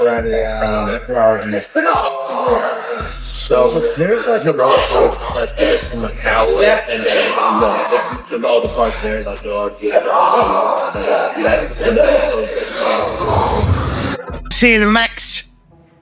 around the 2 hours and so there's like a road like this in Macau and all the parts there like there are. Seeing Max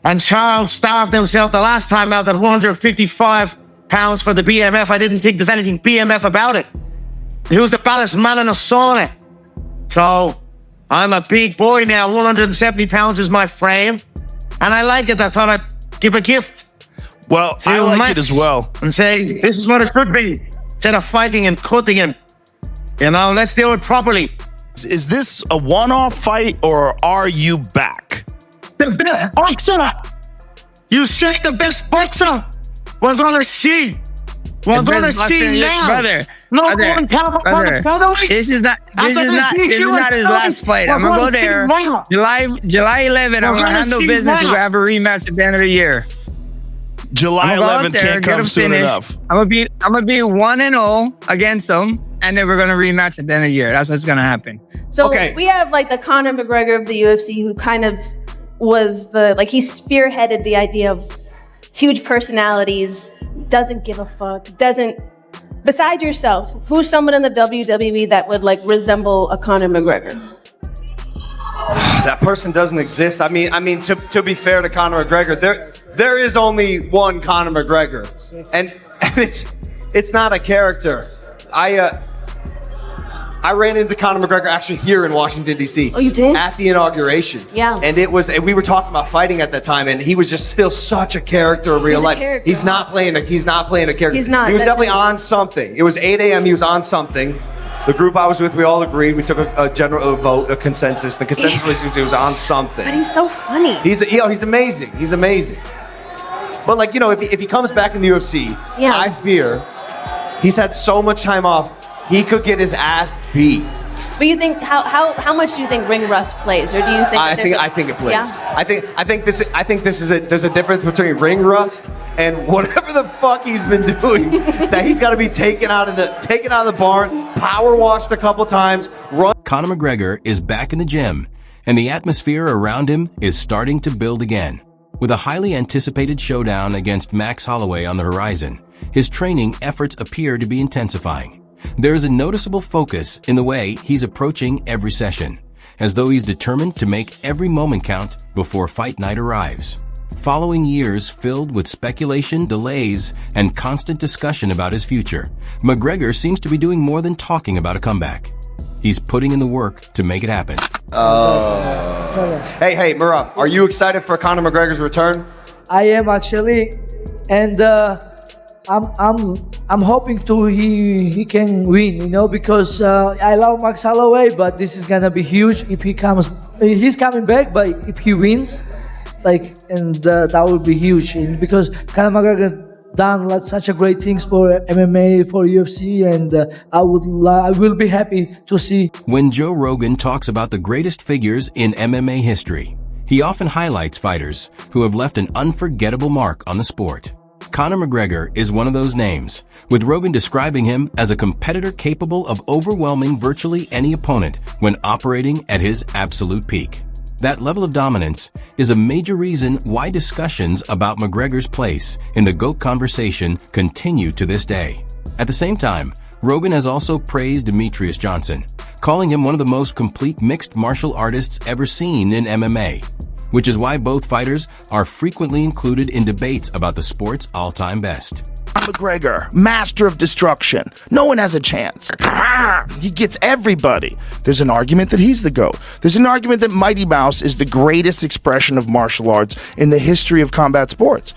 and Charles starved themselves the last time out at 155 pounds for the BMF. I didn't think there's anything BMF about it. He was the baddest man in a sauna. So I'm a big boy now. 170 pounds is my frame. And I like it. I thought I'd give a gift. Well, I like Max it as well. And say, this is what it should be. Instead of fighting and cutting him. You know, let's do it properly. Is this a one-off fight or are you back? The best boxer. You said the best boxer. We're gonna see. We're gonna see now. Brother. No, Brother. This is not his last fight. I'm gonna go there. July 11, I'm gonna handle business. We're gonna have a rematch at the end of the year. July 11th can't come soon enough. I'm gonna be 1-0 against him, and then we're gonna rematch at the end of the year. That's what's gonna happen. So we have like the Conor McGregor of the UFC, who kind of was he spearheaded the idea of huge personalities, doesn't give a fuck, besides yourself, who's someone in the WWE that would like resemble a Conor McGregor? That person doesn't exist. I mean, to be fair to Conor McGregor, there is only one Conor McGregor, and it's not a character. I ran into Conor McGregor actually here in Washington D.C. Oh, you did? At the inauguration. Yeah. And we were talking about fighting at that time, and he was just still such a character in real life. He's not playing a character. He's not. He was definitely on something. It was 8 a.m. He was on something. The group I was with, we all agreed. We took a general vote, a consensus. The consensus was he was on something. But he's so funny. He's amazing. He's amazing. But like, you know, if he comes back in the UFC, I fear he's had so much time off. He could get his ass beat. But you think how much do you think ring rust plays, or do you think? I think it plays. Yeah? I think this is there's a difference between ring rust and whatever the fuck he's been doing. That he's got to be taken out of the barn, power washed a couple times. Conor McGregor is back in the gym, and the atmosphere around him is starting to build again. With a highly anticipated showdown against Max Holloway on the horizon, his training efforts appear to be intensifying. There is a noticeable focus in the way he's approaching every session, as though he's determined to make every moment count before fight night arrives. Following years filled with speculation, delays, and constant discussion about his future, McGregor seems to be doing more than talking about a comeback. He's putting in the work to make it happen. Hey, Murad, are you excited for Conor McGregor's return? I am actually, and I'm hoping he can win, you know, because I love Max Holloway, but this is gonna be huge if he's coming back, but if he wins, that would be huge, and because Conor McGregor done such a great things for MMA, for UFC, and I will be happy to see. When Joe Rogan talks about the greatest figures in MMA history, he often highlights fighters who have left an unforgettable mark on the sport. Conor McGregor is one of those names, with Rogan describing him as a competitor capable of overwhelming virtually any opponent when operating at his absolute peak. That level of dominance is a major reason why discussions about McGregor's place in the GOAT conversation continue to this day. At the same time, Rogan has also praised Demetrius Johnson, calling him one of the most complete mixed martial artists ever seen in MMA, which is why both fighters are frequently included in debates about the sport's all-time best. McGregor, master of destruction. No one has a chance. He gets everybody. There's an argument that he's the GOAT. There's an argument that Mighty Mouse is the greatest expression of martial arts in the history of combat sports.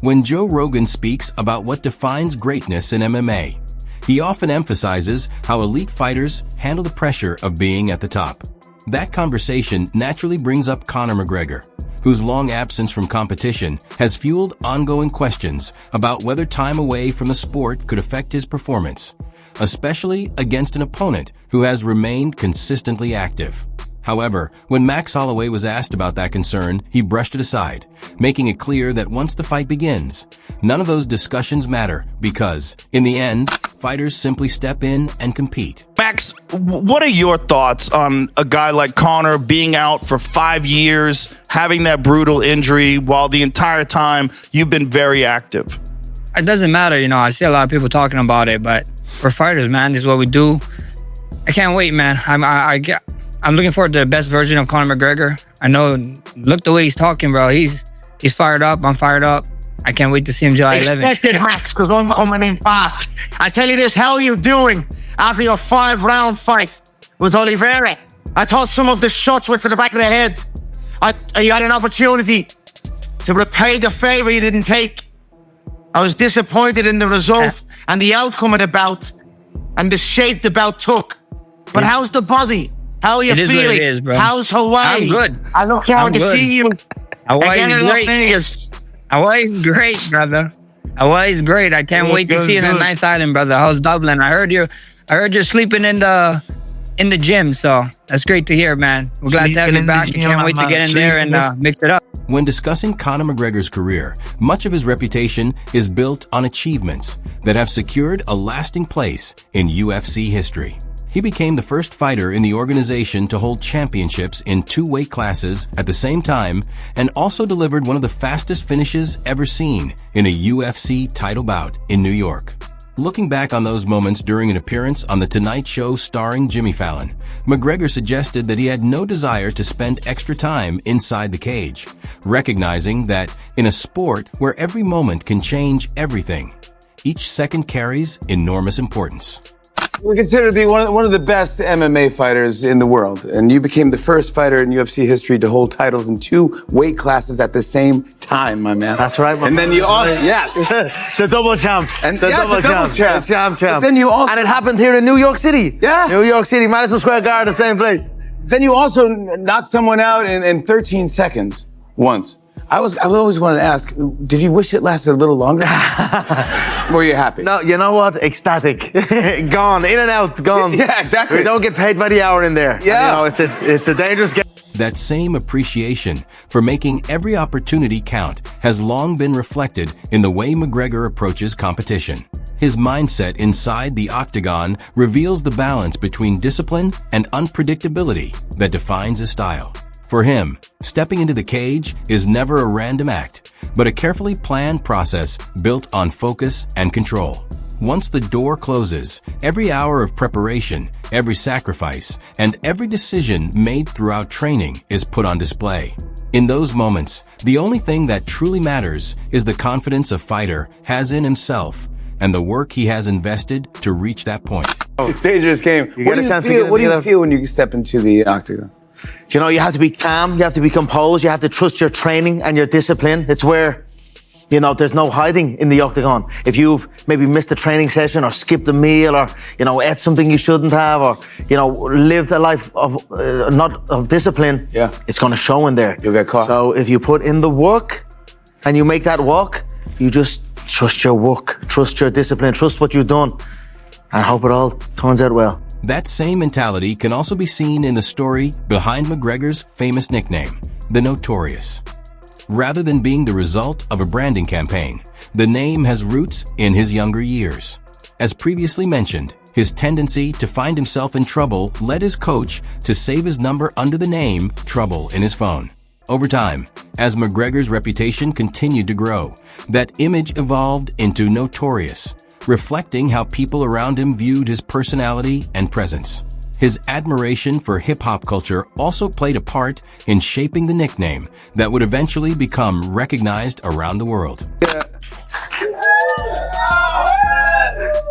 When Joe Rogan speaks about what defines greatness in MMA, he often emphasizes how elite fighters handle the pressure of being at the top. That conversation naturally brings up Conor McGregor, whose long absence from competition has fueled ongoing questions about whether time away from the sport could affect his performance, especially against an opponent who has remained consistently active. However, when Max Holloway was asked about that concern, he brushed it aside, making it clear that once the fight begins, none of those discussions matter because, in the end, fighters simply step in and compete. Max, what are your thoughts on a guy like Conor being out for 5 years, having that brutal injury while the entire time you've been very active? It doesn't matter, you know. I see a lot of people talking about it, but we're fighters, man. This is what we do. I can't wait, man. I'm looking forward to the best version of Conor McGregor. I know, look the way he's talking, bro. He's fired up. I'm fired up. I can't wait to see him July 11th. Expected, Max, because I'm coming in fast. I tell you this, how are you doing after your 5-round fight with Oliveira? I thought some of the shots went to the back of the head. You had an opportunity to repay the favor you didn't take. I was disappointed in the result and the outcome of the bout and the shape the bout took. But how's the body? How are you feeling? What it is, bro. How's Hawaii? I'm good. I look forward to seeing you again in Las Vegas. Hawaii's great, brother. Hawaii's great. I can't wait to see you in the 9th Island, brother. How's Dublin? I heard you're sleeping in the gym, so that's great to hear, man. We're glad to have you back. I can't wait to get in there and mix it up. When discussing Conor McGregor's career, much of his reputation is built on achievements that have secured a lasting place in UFC history. He became the first fighter in the organization to hold championships in 2 weight classes at the same time, and also delivered one of the fastest finishes ever seen in a UFC title bout in New York. Looking back on those moments during an appearance on The Tonight Show starring Jimmy Fallon, McGregor suggested that he had no desire to spend extra time inside the cage, recognizing that in a sport where every moment can change everything, each second carries enormous importance. We're considered to be one of the best MMA fighters in the world, and you became the first fighter in UFC history to hold titles in 2 weight classes at the same time, my man. That's right, my And then you also, yes, the double champ. And the yeah, double the double champ. champ. Champ. But then you also, and it happened here in New York City. Yeah. New York City, Madison Square Garden, same place. then you also knocked someone out in 13 seconds once. I always wanted to ask, did you wish it lasted a little longer? Were you happy? No, you know what? Ecstatic. Gone, in and out, gone. Yeah, exactly. We don't get paid by the hour in there. Yeah. And, you know, it's a dangerous game. That same appreciation for making every opportunity count has long been reflected in the way McGregor approaches competition. His mindset inside the octagon reveals the balance between discipline and unpredictability that defines his style. For him, stepping into the cage is never a random act, but a carefully planned process built on focus and control. Once the door closes, every hour of preparation, every sacrifice, and every decision made throughout training is put on display. In those moments, the only thing that truly matters is the confidence a fighter has in himself and the work he has invested to reach that point. It's a dangerous game. What do you feel when you step into the octagon? You know, you have to be calm, you have to be composed, you have to trust your training and your discipline. It's where, you know, there's no hiding in the octagon. If you've maybe missed a training session or skipped a meal or, you know, ate something you shouldn't have or, you know, lived a life of not of discipline, it's going to show in there. You'll get caught. So if you put in the work and you make that walk, you just trust your work, trust your discipline, trust what you've done, and hope it all turns out well. That same mentality can also be seen in the story behind McGregor's famous nickname, the Notorious. Rather than being the result of a branding campaign, the name has roots in his younger years. As previously mentioned, his tendency to find himself in trouble led his coach to save his number under the name Trouble in his phone. Over time, as McGregor's reputation continued to grow, that image evolved into Notorious, reflecting how people around him viewed his personality and presence. His admiration for hip-hop culture also played a part in shaping the nickname that would eventually become recognized around the world.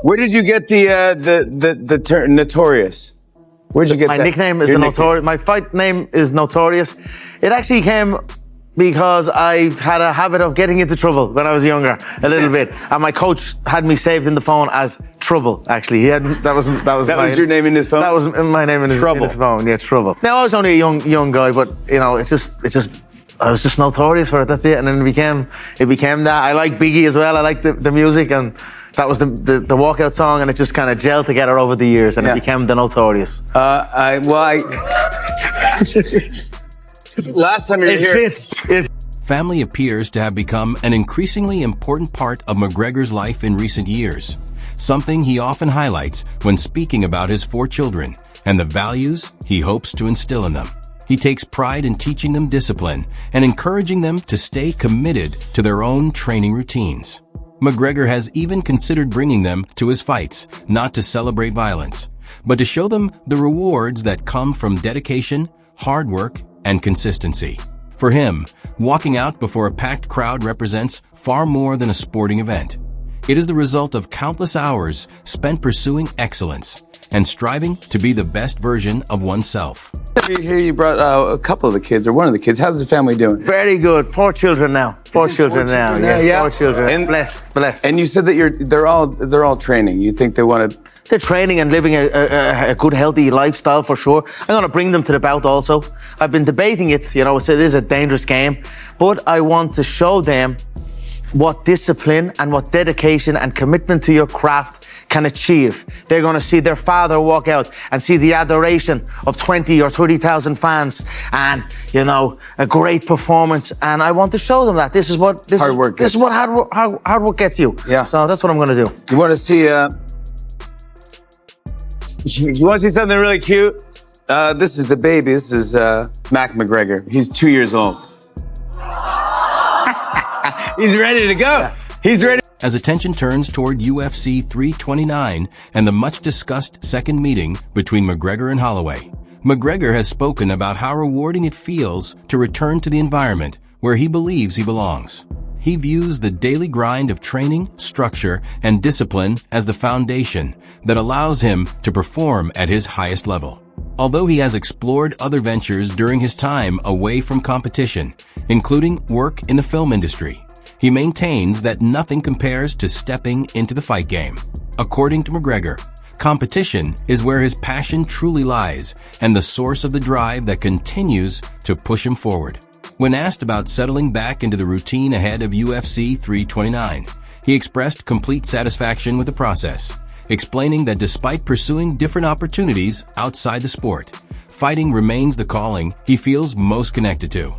Where did you get the term Notorious? Where'd you get my that? nickname is Your the nickname. Notorious. My fight name is Notorious. It actually came because I had a habit of getting into trouble when I was younger, a little bit. And my coach had me saved in the phone as Trouble, actually. He had that was your name in his phone? That was my name in his phone, yeah, Trouble. Now, I was only a young guy, but, you know, I was just notorious for it, that's it. And then it became that. I like Biggie as well, I like the music, and that was the walkout song, and it just kind of gelled together over the years, and it became the Notorious. Last time you were here. It fits. Family appears to have become an increasingly important part of McGregor's life in recent years, something he often highlights when speaking about his 4 children and the values he hopes to instill in them. He takes pride in teaching them discipline and encouraging them to stay committed to their own training routines. McGregor has even considered bringing them to his fights, not to celebrate violence, but to show them the rewards that come from dedication, hard work, and consistency. For him, walking out before a packed crowd represents far more than a sporting event. It is the result of countless hours spent pursuing excellence and striving to be the best version of oneself. Here you brought a couple of the kids, or one of the kids. How's the family doing? Very good. 4 children now. 4 children now. Yeah, 4 children. And blessed. And you said that they're all training. You think they want to? They're training and living a good, healthy lifestyle for sure. I'm going to bring them to the bout also. I've been debating it. You know, it is a dangerous game, but I want to show them what discipline and what dedication and commitment to your craft can achieve. They're going to see their father walk out and see the adoration of 20 or 30,000 fans and, you know, a great performance. And I want to show them that this is what hard work gets you. Yeah. So that's what I'm going to do. You want to see? You want to see something really cute? This is the baby. This is Mac McGregor. He's 2 years old. He's ready to go. He's ready. As attention turns toward UFC 329 and the much-discussed second meeting between McGregor and Holloway, McGregor has spoken about how rewarding it feels to return to the environment where he believes he belongs. He views the daily grind of training, structure, and discipline as the foundation that allows him to perform at his highest level. Although he has explored other ventures during his time away from competition, including work in the film industry, he maintains that nothing compares to stepping into the fight game. According to McGregor, competition is where his passion truly lies and the source of the drive that continues to push him forward. When asked about settling back into the routine ahead of UFC 329, he expressed complete satisfaction with the process, explaining that despite pursuing different opportunities outside the sport, fighting remains the calling he feels most connected to.